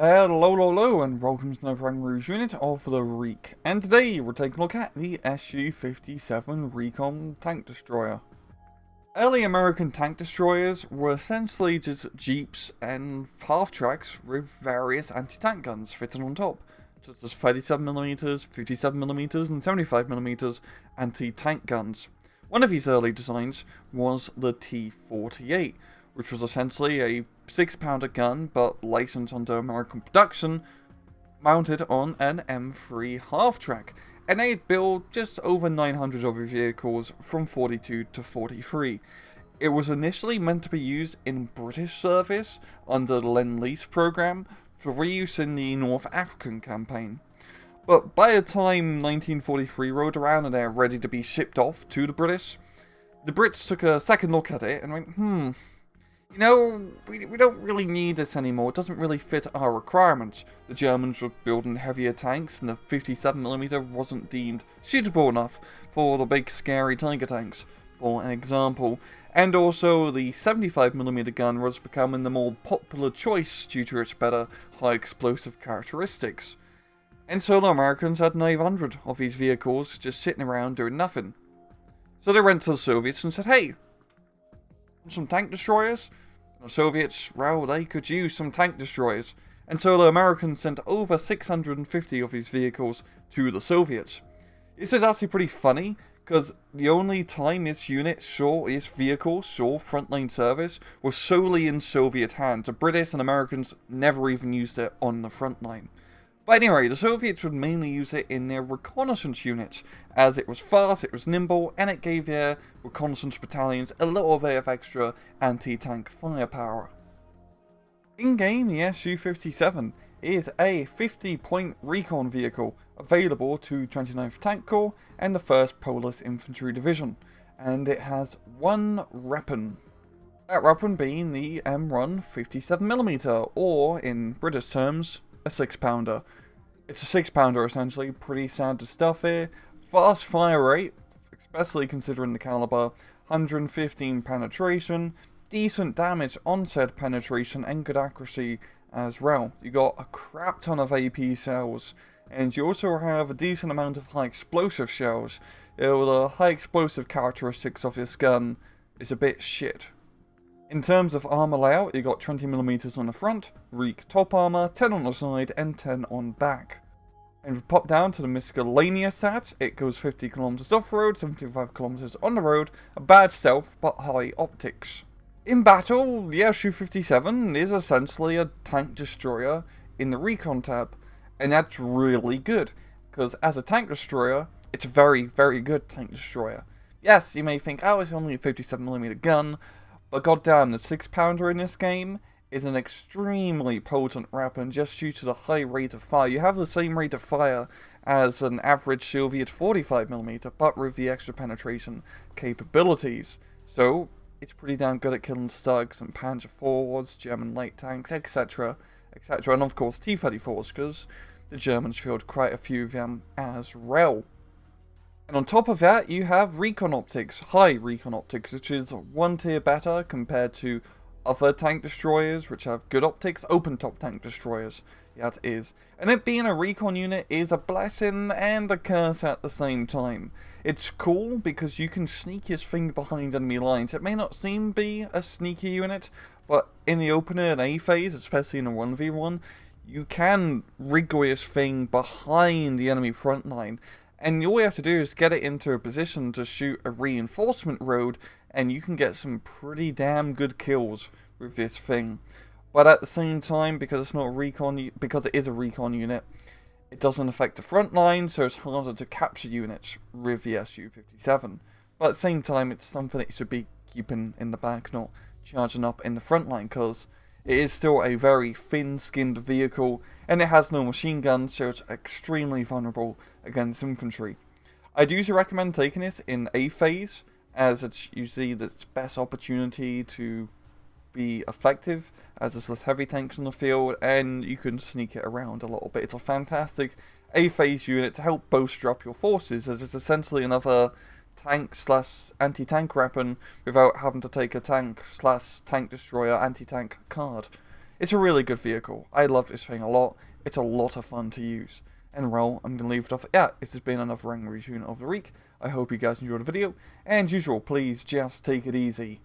Hello, and welcome to another Rouge unit of the Reek. And today we're taking a look at the SU-57 Recon Tank Destroyer. Early American tank destroyers were essentially just jeeps and half-tracks with various anti-tank guns fitted on top, such as 37mm, 57mm, and 75mm anti-tank guns. One of these early designs was the T-48, which was essentially a 6-pounder gun, but licensed under American production, mounted on an M3 half-track, and they'd build just over 900 of these vehicles from 42 to 43. It was initially meant to be used in British service under the Lend-Lease program for reuse in the North African campaign. But by the time 1943 rolled around and they're ready to be shipped off to the Brits took a second look at it and went, you know, we don't really need this anymore. It doesn't really fit our requirements. The Germans were building heavier tanks, and the 57mm wasn't deemed suitable enough for the big scary Tiger tanks, for an example. And also, the 75mm gun was becoming the more popular choice due to its better high explosive characteristics. And so the Americans had 900 of these vehicles just sitting around doing nothing. So they went to the Soviets and said, hey, some tank destroyers? The Soviets, well, they could use some tank destroyers. And so the Americans sent over 650 of these vehicles to the Soviets. This is actually pretty funny, because the only time this vehicle saw frontline service was solely in Soviet hands. The British and Americans never even used it on the front line. But anyway, the Soviets would mainly use it in their reconnaissance units, as it was fast, it was nimble, and it gave their reconnaissance battalions a little bit of extra anti-tank firepower. In-game, the SU-57 is a 50-point recon vehicle, available to 29th Tank Corps and the 1st Polish Infantry Division, and it has one weapon. That weapon being the M1 57mm, or in British terms, a 6-pounder. It's a 6-pounder essentially, pretty standard stuff here. Fast fire rate, especially considering the caliber, 115 penetration, decent damage onset penetration, and good accuracy as well. You got a crap ton of AP shells, and you also have a decent amount of high explosive shells. The high explosive characteristics of this gun is a bit shit. In terms of armor layout, you got 20mm on the front, Reek top armor, 10 on the side, and 10 on back. And if you pop down to the miscellaneous stats, it goes 50 km off-road, 75 km on the road, a bad stealth, but high optics. In battle, the SU-57 is essentially a tank destroyer in the recon tab, and that's really good, because as a tank destroyer, it's a very, very good tank destroyer. Yes, you may think, oh, it's only a 57mm gun, but goddamn, the 6-pounder in this game is an extremely potent weapon just due to the high rate of fire. You have the same rate of fire as an average Soviet 45mm, but with the extra penetration capabilities. So, it's pretty damn good at killing Stugs and Panzer IVs, German light tanks, etc., etc., and of course T-34s, because the Germans field quite a few of them as well. And on top of that, you have recon optics, high recon optics, which is one tier better compared to other tank destroyers, which have good optics, open-top tank destroyers. Yeah, it is. And it being a recon unit is a blessing and a curse at the same time. It's cool because you can sneak this thing behind enemy lines. It may not seem to be a sneaky unit, but in the opener and A phase, especially in a 1v1, you can rig this thing behind the enemy front line. And all you have to do is get it into a position to shoot a reinforcement road, and you can get some pretty damn good kills with this thing. But at the same time, because it's not a recon, because it is a recon unit, it doesn't affect the front line, so it's harder to capture units with the SU-57. But at the same time, it's something that you should be keeping in the back, not charging up in the front line, because it is still a very thin-skinned vehicle, and it has no machine guns, so it's extremely vulnerable against infantry. I do usually recommend taking this in A phase, as it's usually the best opportunity to be effective, as there's less heavy tanks on the field, and you can sneak it around a little bit. It's a fantastic A phase unit to help bolster up your forces, as it's essentially another tank slash anti-tank weapon without having to take a tank slash tank destroyer anti-tank card. It's a really good vehicle. I love this thing a lot. It's a lot of fun to use. And well, I'm going to leave it off. Yeah, this has been another Wrangler unit of the week. I hope you guys enjoyed the video. And as usual, please just take it easy.